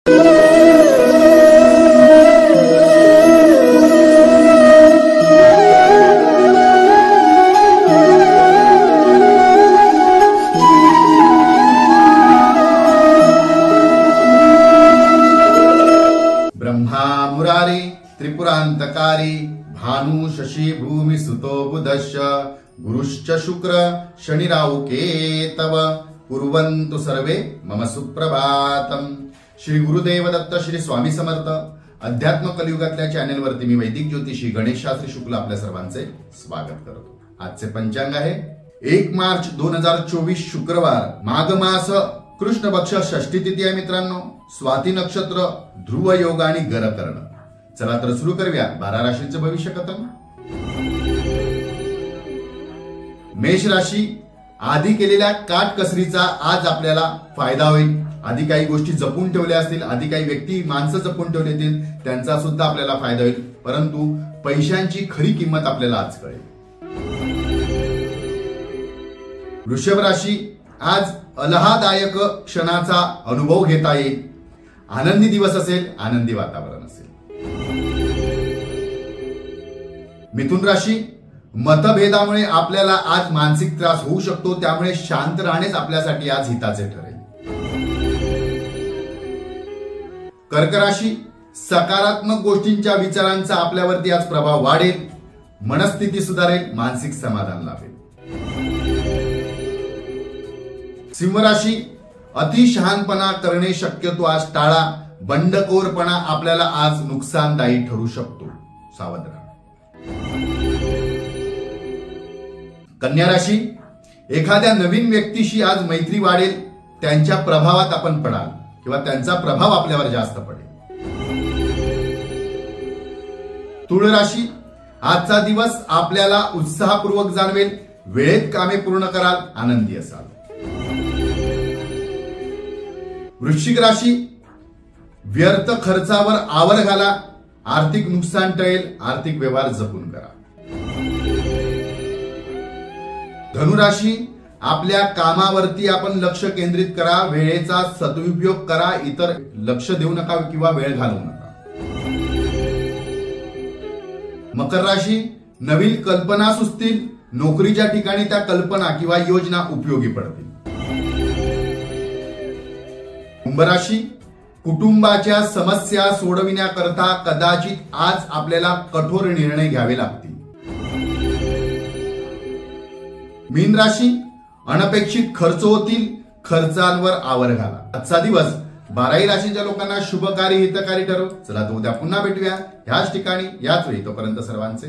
ब्रह्मा मुरारी त्रिपुरांतकारी भानु शशी भूमि सुतो बुधश्च गुरुश्च शुक्र शनि राहु केतव कुर्वन्तु सर्वे मम सुप्रभातम। श्री गुरुदेव दत्त श्री स्वामी समर्थ अध्यात्म कलियुगातल्या चॅनल वरती मी वैदिक ज्योतिषी गणेश शास्त्री शुक्ल आपल्या सर्वांचे स्वागत करतो। आजचे पंचांग आहे 1 मार्च 2024 शुक्रवार, माघ मास, कृष्ण पक्ष, षष्ठी तिथी आहे मित्रांनो, स्वाती नक्षत्र, ध्रुव योग आणि गरकर्ण। चला तर सुरू करूया 12 राशींचे भविष्य कथन। मेष राशी, आधी केलेल्या काटकसरीचा आज आपल्याला फायदा होईल। आधी काही गोष्टी जपून ठेवल्या असतील, आधी काही व्यक्ती माणसं जपून ठेवली असतील, त्यांचा सुद्धा आपल्याला फायदा होईल, परंतु पैशांची खरी किंमत आपल्याला आज कळेल। वृषभ राशी, आज अल्हादायक क्षणाचा अनुभव घेता येईल। आनंदी दिवस असेल, आनंदी वातावरण असेल। मिथुन राशी, मतभेदामुळे आपल्याला आज मानसिक त्रास होऊ शकतो, त्यामुळे शांत राहणेच आपल्यासाठी आज हिताचे ठरेल। कर्क राशी, सकारात्मक गोष्टींच्या विचारांचा आपल्यावरती आज प्रभाव वाढेल, मनस्थिती सुधारेल, मानसिक समाधान लाभेल। सिंह राशी, अतिशहानपणा करणे शक्यतो आज टाळा, बंडखोरपणा आपल्याला आज नुकसानदायी ठरू शकतो, सावध राहा। कन्या राशी, एखाद्या नवीन व्यक्तीशी आज मैत्री वाढेल, त्यांच्या प्रभावात आपण पडाल किंवा त्यांचा प्रभाव आपल्यावर जास्त पडेल। तुळ राशी, आजचा दिवस आपल्याला उत्साहपूर्वक जाणवेल, वेळेत कामे पूर्ण कराल, आनंदी असाल। वृश्चिक राशी, व्यर्थ खर्चावर आवर घाला, आर्थिक नुकसान टळेल, आर्थिक व्यवहार जपून करा। धनुराशी, आपल्या कामावरती आपण लक्ष केंद्रित करा, वेळेचा सदुपयोग करा, इतर लक्ष देऊ नका किंवा वेळ घालवू नका। मकर राशी, नवीन कल्पना सुचतील, नोकरीच्या ठिकाणी त्या कल्पना किंवा योजना उपयोगी पडतील। कुंभ राशी, कुटुंबाच्या समस्या सोडविण्याकरता कदाचित आज आपल्याला कठोर निर्णय घ्यावे लागतील। मीन राशी, अनपेक्षित खर्च होतील, खर्चांवर आवर घाला। आजचा दिवस 12 राशीच्या लोकांना शुभकारी हितकारी ठरो। चला तर उद्या पुन्हा भेटूया ह्याच ठिकाणी याच वेळी, तोपर्यंत सर्वांचे